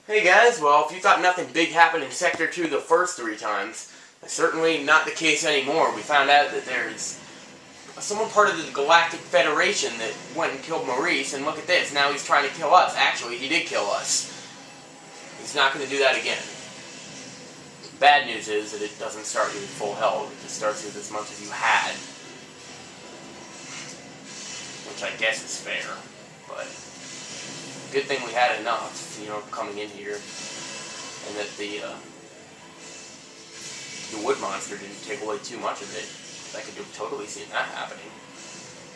Hey guys, well, if you thought nothing big happened in Sector 2 the first 3 times, that's certainly not the case anymore. We found out that there's someone part of the Galactic Federation that went and killed Maurice, and look at this, now he's trying to kill us. Actually, he did kill us. He's not going to do that again. Bad news is that it doesn't start you with full health, it just starts you with as much as you had. Which I guess is fair, but good thing we had enough, coming in here, and that the wood monster didn't take away too much of it. I could have totally seen that happening.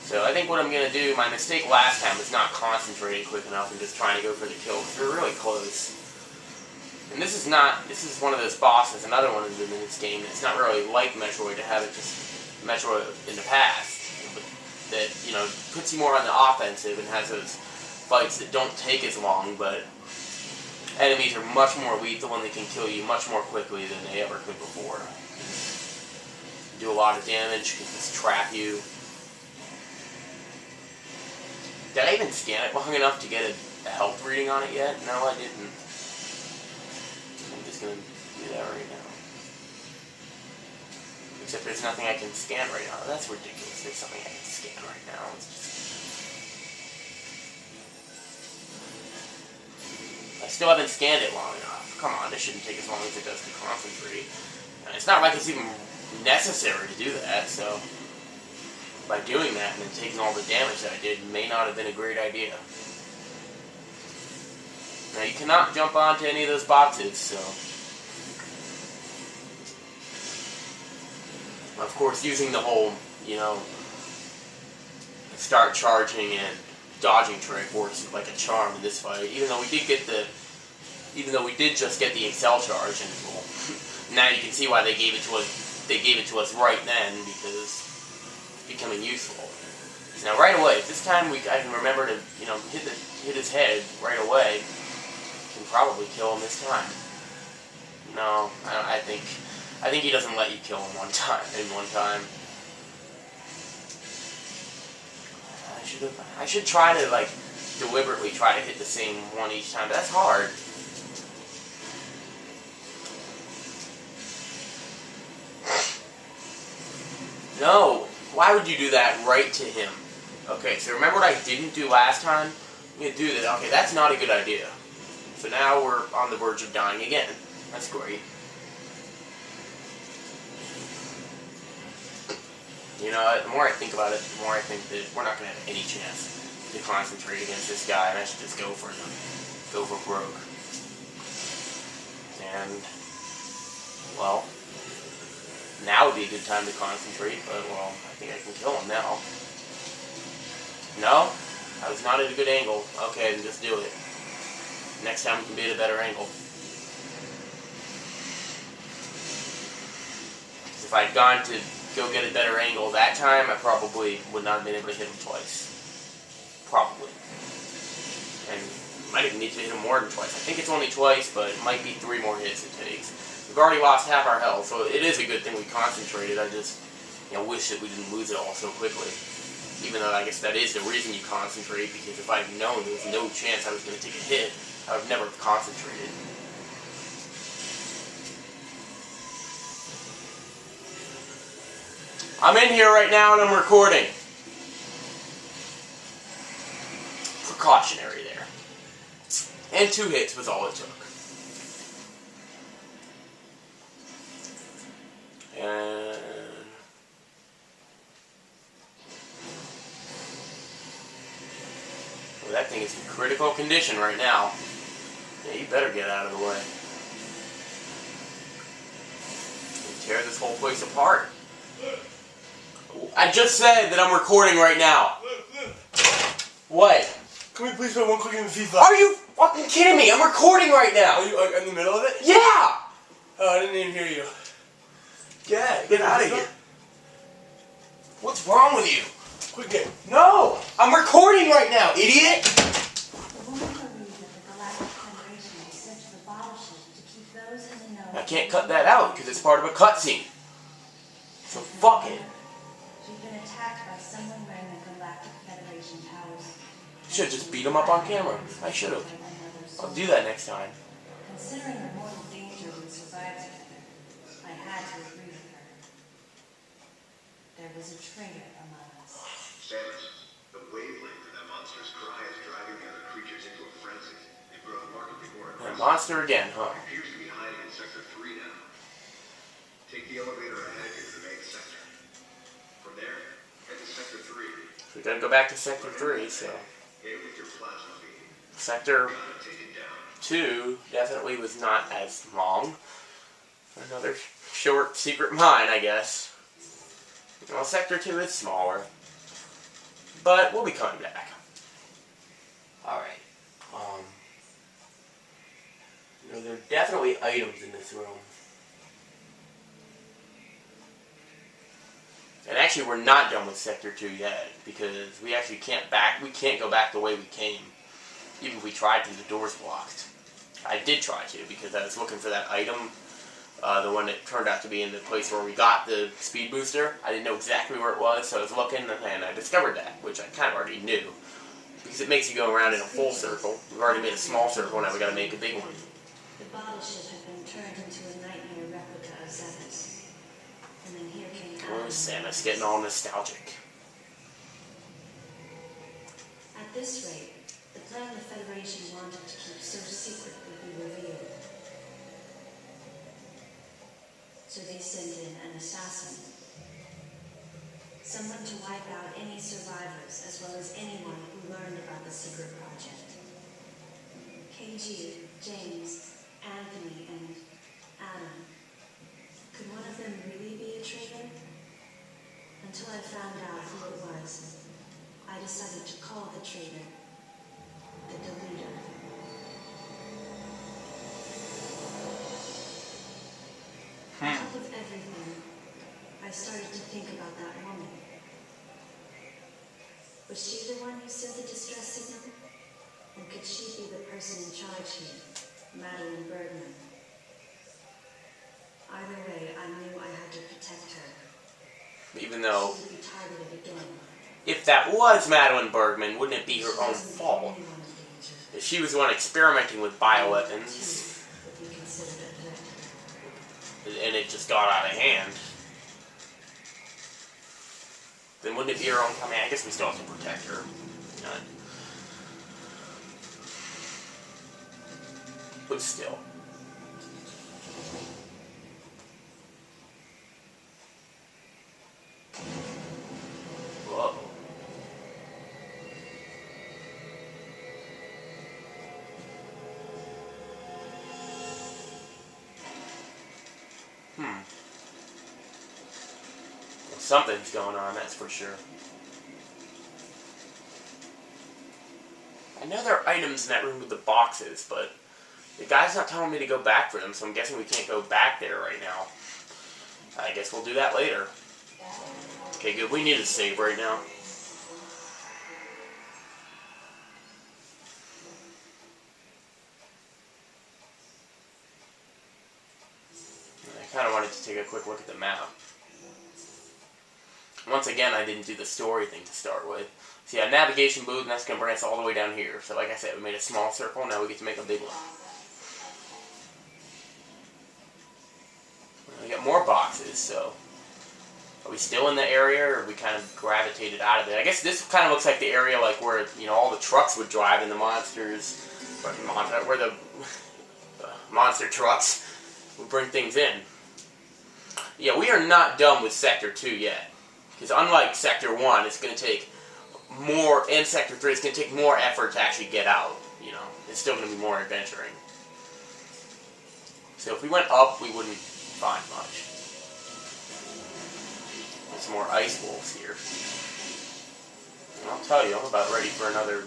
So I think what I'm going to do, my mistake last time was not concentrating quick enough and just trying to go for the kill, because we're really close. And this is one of those bosses, another one of them in this game, it's not really like Metroid to have it just Metroid in the past, but that, puts you more on the offensive and has those fights that don't take as long, but enemies are much more lethal and they can kill you much more quickly than they ever could before. Do a lot of damage, can just trap you. Did I even scan it long enough to get a health reading on it yet? No, I didn't. I'm just going to do that right now. Except there's nothing I can scan right now. That's ridiculous. There's something I can scan right now. It's just... I still haven't scanned it long enough. Come on, this shouldn't take as long as it does to concentrate. And it's not like it's even necessary to do that, so by doing that and then taking all the damage that I did may not have been a great idea. Now you cannot jump onto any of those boxes, so of course using the whole, start charging and dodging trick works like a charm in this fight, even though we did just get the Excel charge, and well, now you can see why they gave it to us right then, because it's becoming useful. So now right away, this time I can remember to hit his head right away. Can probably kill him this time. No, I think he doesn't let you kill him one time. I should try to deliberately try to hit the same one each time, but that's hard. No! Why would you do that right to him? Okay, so remember what I didn't do last time? I'm going to do that. Okay, that's not a good idea. So now we're on the verge of dying again. That's great. The more I think about it, the more I think that we're not going to have any chance to concentrate against this guy, and I should just go for broke. And, well, now would be a good time to concentrate, but, well, I think I can kill him now. No? I was not at a good angle. Okay, then just do it. Next time we can be at a better angle. If I'd gone to go get a better angle that time, I probably would not have been able to hit him twice. Probably. And might even need to hit him more than twice. I think it's only twice, but it might be 3 more hits it takes. We've already lost half our health, so it is a good thing we concentrated. I just, wish that we didn't lose it all so quickly. Even though I guess that is the reason you concentrate, because if I'd known there was no chance I was going to take a hit, I would never have concentrated. I'm in here right now and I'm recording. Precautionary there. And 2 hits was all it took. And well, that thing is in critical condition right now. Yeah, you better get out of the way. And tear this whole place apart. I just said that I'm recording right now. What? Can we please play one quick game of FIFA? Are you fucking kidding me? I'm recording right now. Are you in the middle of it? Yeah! Oh, I didn't even hear you. Get out of here. What's wrong with you? Quick game. No! I'm recording right now, idiot! I can't cut that out because it's part of a cutscene. So fuck it. She's been attacked by someone wearing the Galactic Federation powers. Should have just beat him up on camera. I should have. I'll do that next time. Considering the mortal danger we survived together, I had to agree with her. There was a traitor among us. Sanders, the wavelength of that monster's cry is driving the other creatures into a frenzy. They've grown remarkably more That aggressive. monster again, huh? It appears to be hiding in Sector 3 now. Take the elevator ahead into the main sector. From there, head to Sector 3. We gotta go back to Sector 3, so... Hit it with your plasma beam. Sector Gotta take it down. 2 definitely was not as long. Another short secret mine, I guess. Well, Sector 2 is smaller. But we'll be coming back. Alright. There are definitely items in this room. And actually, we're not done with Sector 2 yet, because we actually can't go back the way we came. Even if we tried to, the door's blocked. I did try to, because I was looking for that item, the one that turned out to be in the place where we got the speed booster. I didn't know exactly where it was, so I was looking, and I discovered that, which I kind of already knew. Because it makes you go around in a full circle. We've already made a small circle, now we gotta make a big one. The bottle ship had been turned into a nightmare replica of Xenos. And then here came Oh, Samus getting all nostalgic. At this rate, the plan the Federation wanted to keep so secret would be revealed. So they sent in an assassin. Someone to wipe out any survivors, as well as anyone who learned about the secret project. KG, James, Anthony, and Adam. Could one of them really be a traitor? Until I found out who it was, I decided to call the traitor the Deleter. On top of everything, I started to think about that woman. Was she the one who sent the distress signal? And could she be the person in charge here, Madeline Bergman? Either way, I knew I had to protect her. Even though, She would be targeted again. if that was Madeline Bergman, wouldn't it be her own fault? If she was the one experimenting with bioweapons, Would be considered a threat. and it just got out of hand, then wouldn't it be her own? I mean, I guess we still have to protect her. But still. Whoa. Well, something's going on, that's for sure. I know there are items in that room with the boxes, but the guy's not telling me to go back for them, so I'm guessing we can't go back there right now. I guess we'll do that later. Okay, good. We need a save right now. I kind of wanted to take a quick look at the map. Once again, I didn't do the story thing to start with. So yeah, navigation booth, and that's going to bring us all the way down here. So like I said, we made a small circle, now we get to make a big one. We got more boxes, so... Are we still in the area, or we kind of gravitated out of it? I guess this kind of looks like the area like where, you know, all the trucks would drive and the monsters... Where the monster trucks would bring things in. Yeah, we are not done with Sector 2 yet. Because unlike Sector 1, it's going to take more, and Sector 3, it's going to take more effort to actually get out. You know, it's still going to be more adventuring. So if we went up, we wouldn't find much. There's some more ice wolves here. And I'll tell you, I'm about ready for another,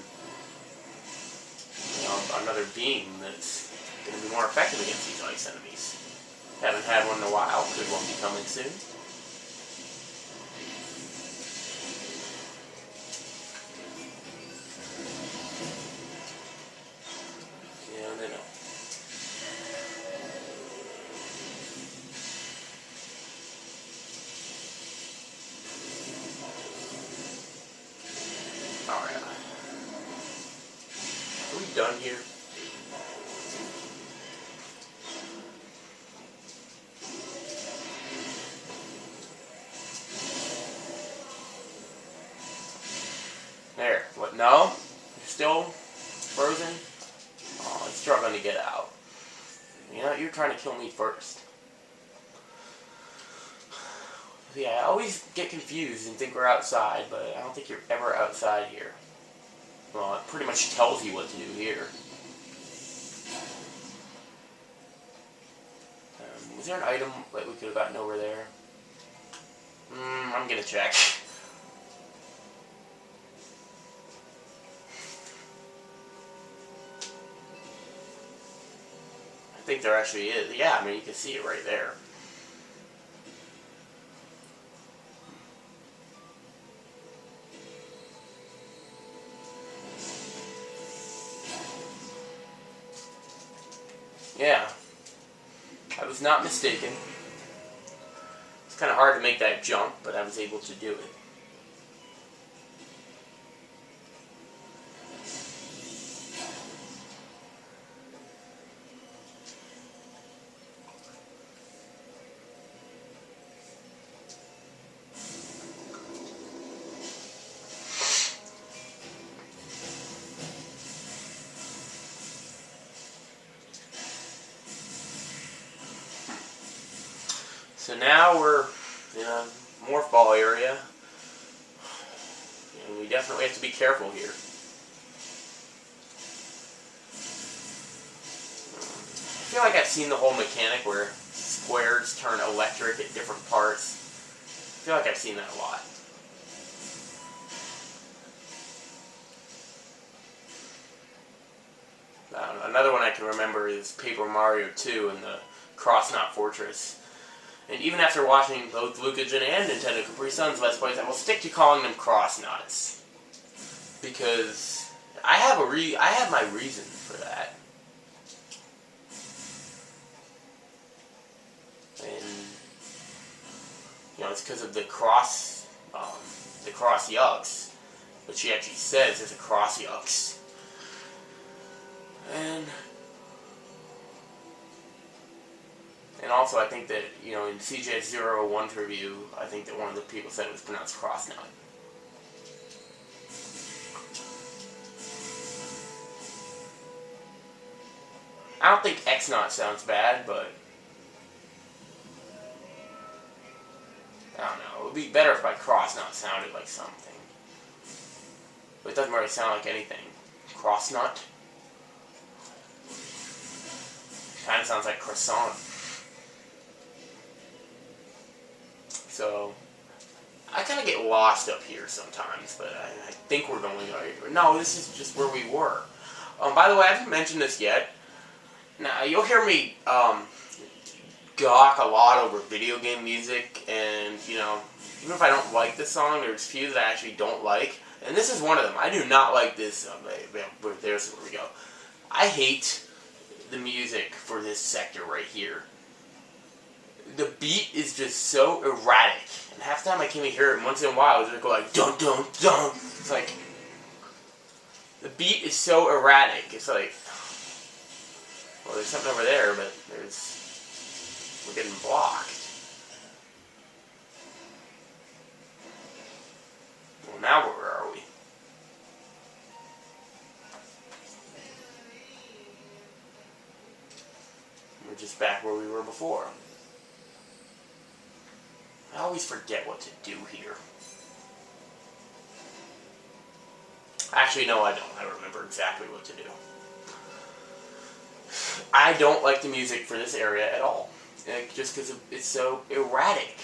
you know, another beam that's going to be more effective against these ice enemies. Haven't had one in a while. Could one be coming soon? Done here. struggling to get out. You know, you're trying to kill me first. Yeah, I always get confused and think we're outside, but I don't think you're ever outside here. Well, it pretty much tells you what to do here. Was there an item that we could have gotten over there? I'm gonna check. I think there actually is. Yeah, I mean, you can see it right there. Yeah, I was not mistaken. It's kind of hard to make that jump, but I was able to do it. So now we're in a morph ball area, and we definitely have to be careful here. I feel like I've seen the whole mechanic where squares turn electric at different parts. I feel like I've seen that a lot. Another one I can remember is Paper Mario 2 and the Cross-Knot Fortress. And even after watching both Lucagen and Nintendo Capri Sun's Let's Plays, I will stick to calling them cross-knots. Because I have my reason for that. And you know, it's because of the cross yucks. But she actually says there's a cross yucks. And also, I think that, you know, in CJ01's review, I think that one of the people said it was pronounced cross-knot. I don't think X-knot sounds bad, but I don't know. It would be better if my cross-knot sounded like something. But it doesn't really sound like anything. Cross-knot? Kind of sounds like croissant. So, I kind of get lost up here sometimes, but I think we're going right. No, this is just where we were. By the way, I haven't mentioned this yet. Now, you'll hear me gawk a lot over video game music, and, you know, even if I don't like the song, there's a few that I actually don't like, and this is one of them. I do not like this. There's where we go. I hate the music for this sector right here. The beat is just so erratic, and half the time I can't even hear it. And once in a while, it'll go like dun dun dun. It's like the beat is so erratic. It's like, well, there's something over there, but we're getting blocked. Well, now where are we? We're just back where we were before. I always forget what to do here. Actually, no, I don't. I remember exactly what to do. I don't like the music for this area at all. Just because it's so erratic.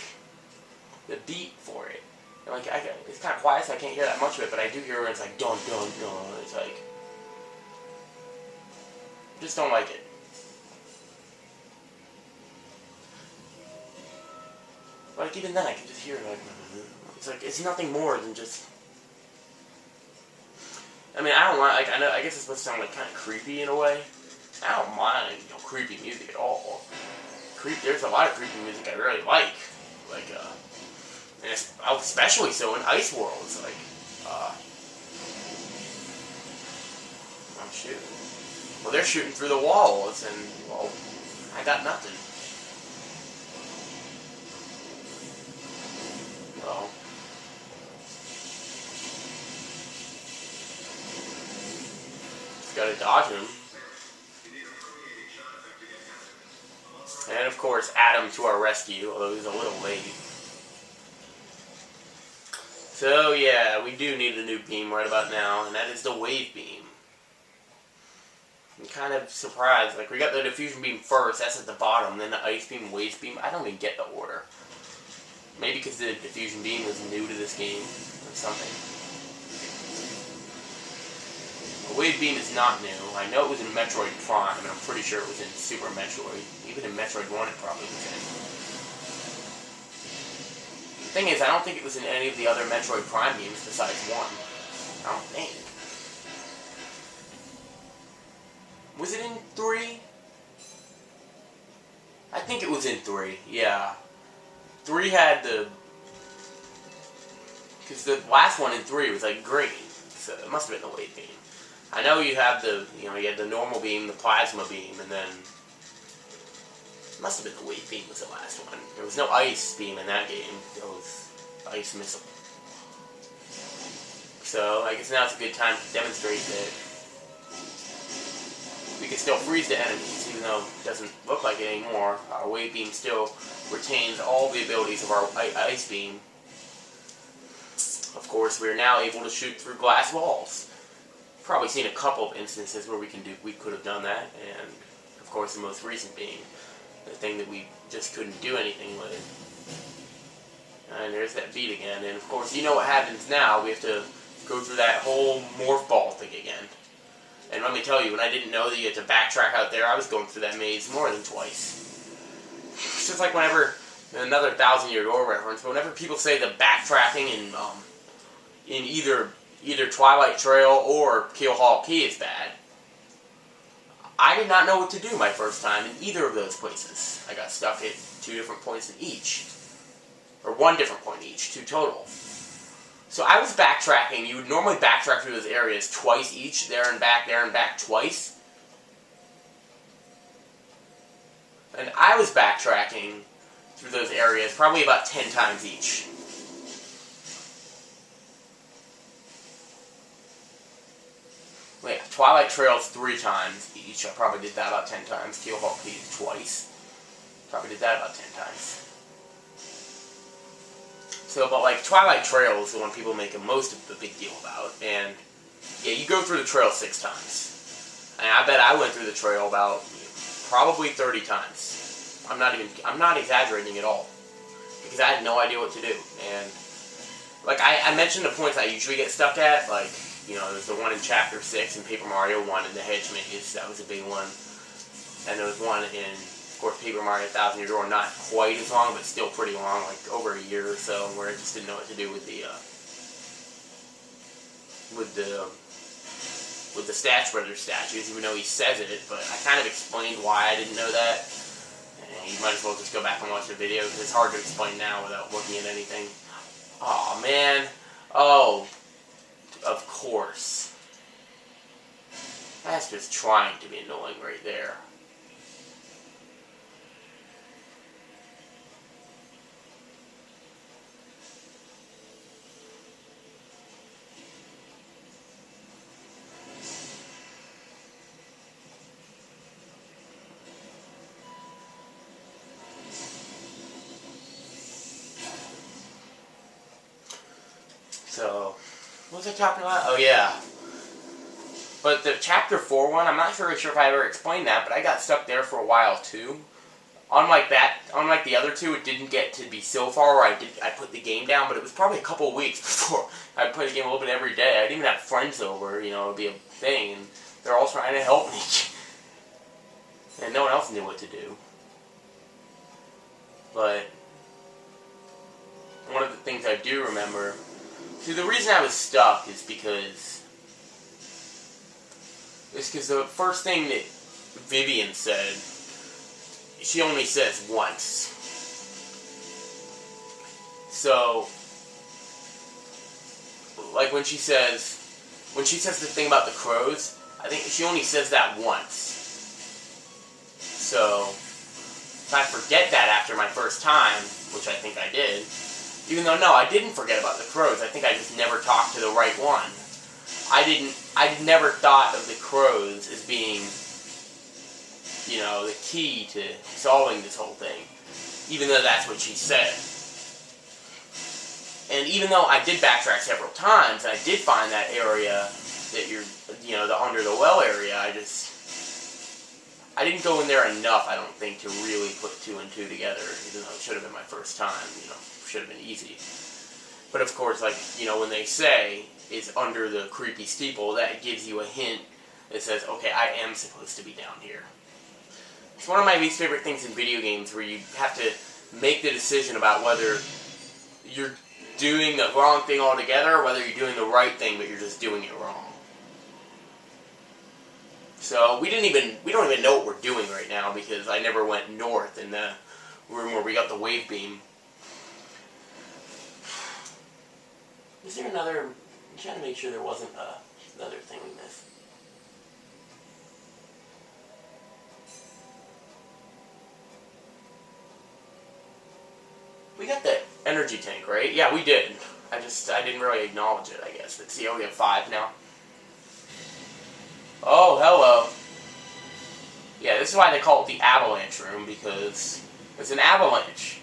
The beat for it. And like, it's kind of quiet, so I can't hear that much of it, but I do hear when it's like, dun, dun, dun. It's like, I just don't like it. Like, even then, I can just hear, like, it's like, it's nothing more than just, I mean, I don't want, like, I guess it's supposed to sound, like, kind of creepy in a way. I don't mind, you know, creepy music at all. There's a lot of creepy music I really like. Like, and it's especially so in Ice Worlds, like, I'm shooting. Well, they're shooting through the walls, and, well, I got nothing. Well, just gotta dodge him. You of course, Adam to our rescue, although he's a little late. So, yeah, we do need a new beam right about now, and that is the wave beam. I'm kind of surprised. Like, we got the diffusion beam first, that's at the bottom, then the ice beam, wave beam. I don't even get the order. Maybe because the diffusion beam was new to this game, or something. The wave beam is not new. I know it was in Metroid Prime, and I'm pretty sure it was in Super Metroid. Even in Metroid 1 it probably was in. The thing is, I don't think it was in any of the other Metroid Prime games besides 1. I don't think. Was it in 3? I think it was in 3, yeah. 3 had the... Because the last one in 3 was like green, so it must have been the wave beam. I know you have the, you had the normal beam, the plasma beam, and then... It must have been the wave beam was the last one. There was no ice beam in that game. There was ice missile. So, I guess now's a good time to demonstrate that we can still freeze the enemies, even though it doesn't look like it anymore. Our wave beam still retains all the abilities of our ice beam. Of course, we are now able to shoot through glass walls. Probably seen a couple of instances where we could have done that, and of course the most recent being the thing that we just couldn't do anything with. And there's that beat again, and of course you know what happens now. We have to go through that whole morph ball thing again. And let me tell you, when I didn't know that you had to backtrack out there, I was going through that maze more than twice. It's just like whenever, another 1,000-Year Door reference, but whenever people say the backtracking in either Twilight Trail or Kill Hall Key is bad, I did not know what to do my first time in either of those places. I got stuck at 2 different points in each. Or 1 different point each, 2 total. So I was backtracking. You would normally backtrack through those areas twice each, there and back twice. And I was backtracking through those areas probably about 10 times each. Wait, Twilight Trail's 3 times each. I probably did that about 10 times. Kill Hall Key twice. Probably did that about 10 times. So, but like, Twilight Trail is the one people make most of the big deal about, and yeah, you go through the trail 6 times. And I bet I went through the trail about probably 30 times. I'm not exaggerating at all. Because I had no idea what to do. And, like, I mentioned the points I usually get stuck at, like, there's the one in Chapter 6 in Paper Mario 1 in the Hedge Maze, that was a big one. And there was one in, of course, Paper Mario 1,000-Year Door, not quite as long, but still pretty long, like over a year or so, where I just didn't know what to do with the Statch Brothers statues, even though he says it, but I kind of explained why I didn't know that. And you might as well just go back and watch the video, because it's hard to explain now without looking at anything. Aw, man. Oh, of course. That's just trying to be annoying right there. So, what was I talking about? Oh, yeah. But the Chapter 4 one, I'm not really sure if I ever explained that, but I got stuck there for a while, too. Unlike the other 2, it didn't get to be so far where I put the game down, but it was probably a couple weeks before I played the game a little bit every day. I didn't even have friends over, it would be a thing, and they're all trying to help me. And no one else knew what to do. But one of the things I do remember... See, the reason I was stuck is because the first thing that Vivian said, she only says once. So, like when she says the thing about the crows, I think she only says that once. So, if I forget that after my first time, which I think I did, even though, no, I didn't forget about the crows. I think I just never talked to the right one. I never thought of the crows as being you know, the key to solving this whole thing. Even though that's what she said. And even though I did backtrack several times, and I did find that area that you're, you know, the under the well area, I didn't go in there enough, I don't think, to really put 2 and 2 together, even though it should have been my first time, you know, should have been easy. But of course, like, you know, when they say it's under the creepy steeple, that gives you a hint that says, okay, I am supposed to be down here. It's one of my least favorite things in video games where you have to make the decision about whether you're doing the wrong thing altogether or whether you're doing the right thing but you're just doing it wrong. So we don't even know what we're doing right now because I never went north in the room where we got the wave beam. Is there another? I'm trying to make sure there wasn't another thing we missed. We got the energy tank, right? Yeah, we did. I didn't really acknowledge it, I guess. Let's see, oh, we have 5 now. Oh, hello. Yeah, this is why they call it the avalanche room, because it's an avalanche.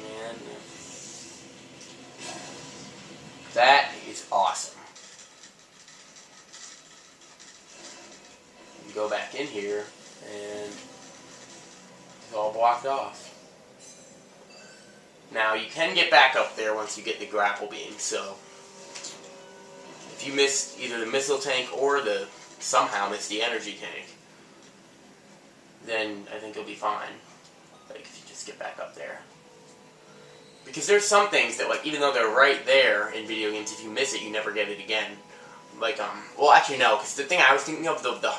And that is awesome. You go back in here, and it's all blocked off. Now, you can get back up there once you get the grapple beam, so if you missed either the missile tank or somehow missed the energy tank, then I think you'll be fine, like, if you just get back up there. Because there's some things that, like, even though they're right there in video games, if you miss it, you never get it again. Like, well, actually, no, because the thing I was thinking of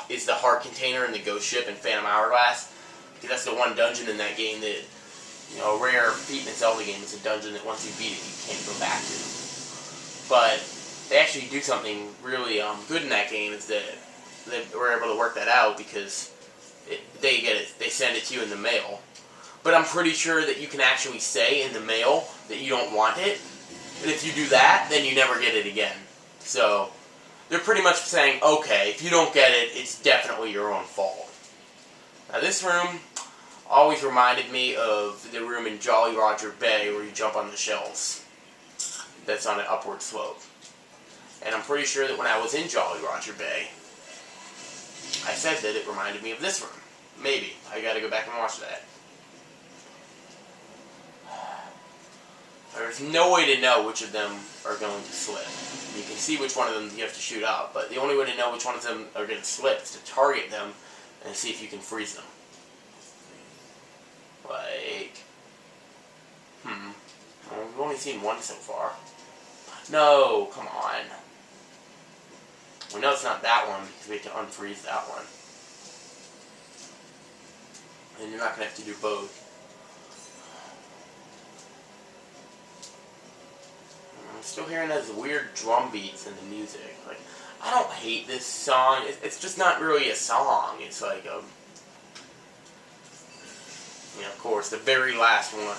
is the heart container in the ghost ship in Phantom Hourglass, because that's the one dungeon in that game that, you know, a rare feat in a Zelda game is a dungeon that once you beat it, you can't go back to. But they actually do something really good in that game, is that they were able to work that out because they send it to you in the mail. But I'm pretty sure that you can actually say in the mail that you don't want it, and if you do that, then you never get it again. So they're pretty much saying, okay, if you don't get it, it's definitely your own fault. Now this room always reminded me of the room in Jolly Roger Bay where you jump on the shells. That's on an upward slope. And I'm pretty sure that when I was in Jolly Roger Bay, I said that it reminded me of this room. Maybe. I gotta go back and watch that. There's no way to know which of them are going to slip. You can see which one of them you have to shoot up, but the only way to know which one of them are going to slip is to target them and see if you can freeze them. Like, well, we've only seen one so far. No, come on. We know it's not that one because we have to unfreeze that one. And you're not going to have to do both. I'm still hearing those weird drum beats in the music. Like, I don't hate this song. It's just not really a song. It's like a... You know, of course, the very last one,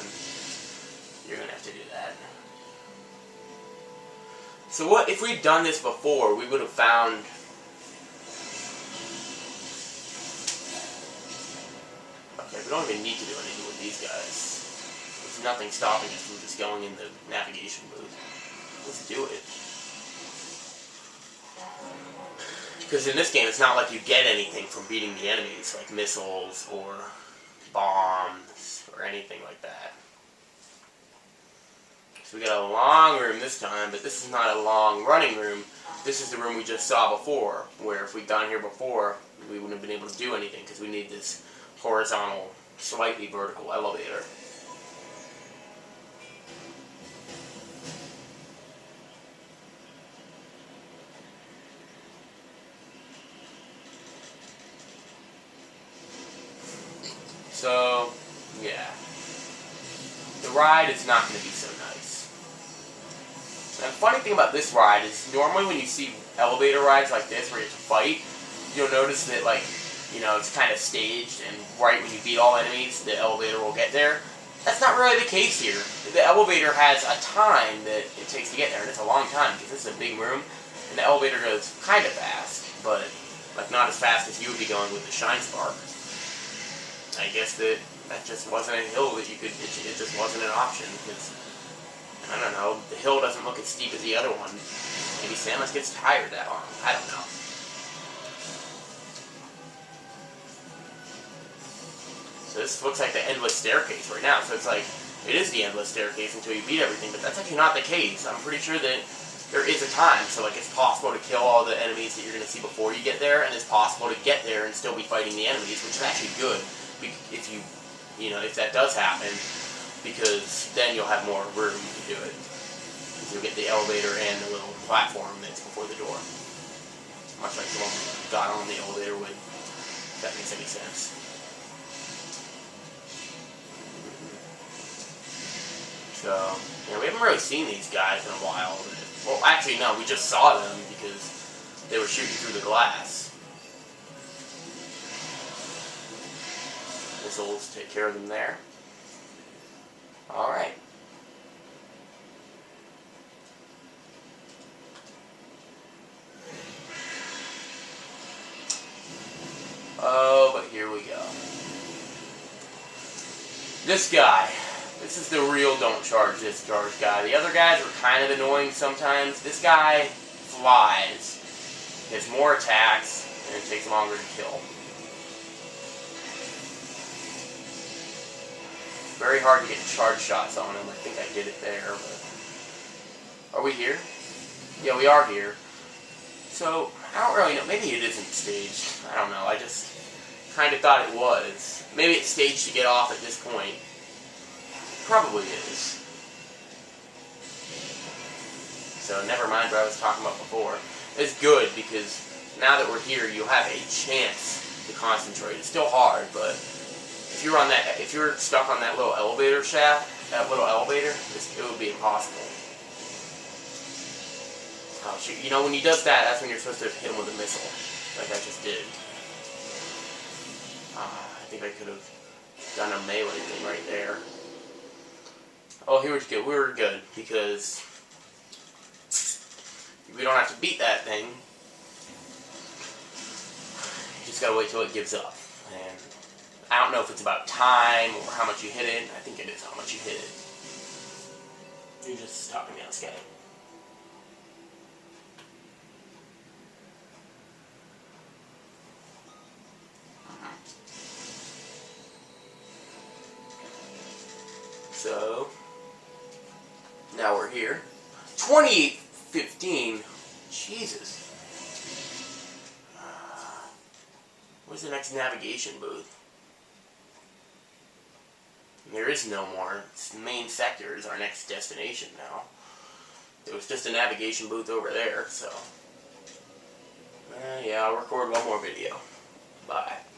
you're going to have to do that. So what, if we'd done this before, we would have found... Okay, we don't even need to do anything with these guys. There's nothing stopping us from just going in the navigation booth. Let's do it. Because in this game, it's not like you get anything from beating the enemies, like missiles or bombs or anything like that. So we got a long room this time, but this is not a long running room. This is the room we just saw before, where if we'd gone here before, we wouldn't have been able to do anything because we need this horizontal, slightly vertical elevator. So, yeah. The ride is not going to be so nice. And the funny thing about this ride is, normally when you see elevator rides like this where you have to fight, you'll notice that, like, you know, it's kind of staged, and right when you beat all enemies, the elevator will get there. That's not really the case here. The elevator has a time that it takes to get there, and it's a long time because this is a big room, and the elevator goes kind of fast, but like not as fast as you would be going with the Shine Spark. I guess that just wasn't a hill that you could. It just wasn't an option because I don't know. The hill doesn't look as steep as the other one. Maybe Samus gets tired that long. I don't know. So this looks like the endless staircase right now. So it's like, it is the endless staircase until you beat everything, but that's actually not the case. I'm pretty sure that there is a time. So like it's possible to kill all the enemies that you're going to see before you get there, and it's possible to get there and still be fighting the enemies, which is actually good if if that does happen, because then you'll have more room to do it. You'll get the elevator and the little platform that's before the door. Much like the one we got on the elevator would, if that makes any sense. So, we haven't really seen these guys in a while. Well, actually, no, we just saw them because they were shooting through the glass. Missiles take care of them there. Alright. Oh, but here we go. This guy. This is the real don't charge this charge guy. The other guys are kind of annoying sometimes. This guy flies. He has more attacks, and it takes longer to kill. Very hard to get charge shots on him. I think I did it there, but... Are we here? Yeah, we are here. So, I don't really know. Maybe it isn't staged. I don't know. I just kind of thought it was. Maybe it's staged to get off at this point. Probably is. So never mind what I was talking about before. It's good because now that we're here, you have a chance to concentrate. It's still hard, but if you're stuck on that little elevator shaft, that little elevator, it would be impossible. Oh shoot! When he does that, that's when you're supposed to hit him with a missile, like I just did. I think I could have done a melee thing right there. Oh, here we go. We were good because we don't have to beat that thing. You just gotta wait till it gives up. And I don't know if it's about time or how much you hit it. I think it is how much you hit it. You're just talking me on Skype. So now we're here. 28:15. Jesus. Where's the next navigation booth? There is no more. It's the main sector is our next destination now. There was just a navigation booth over there, so... yeah, I'll record one more video. Bye.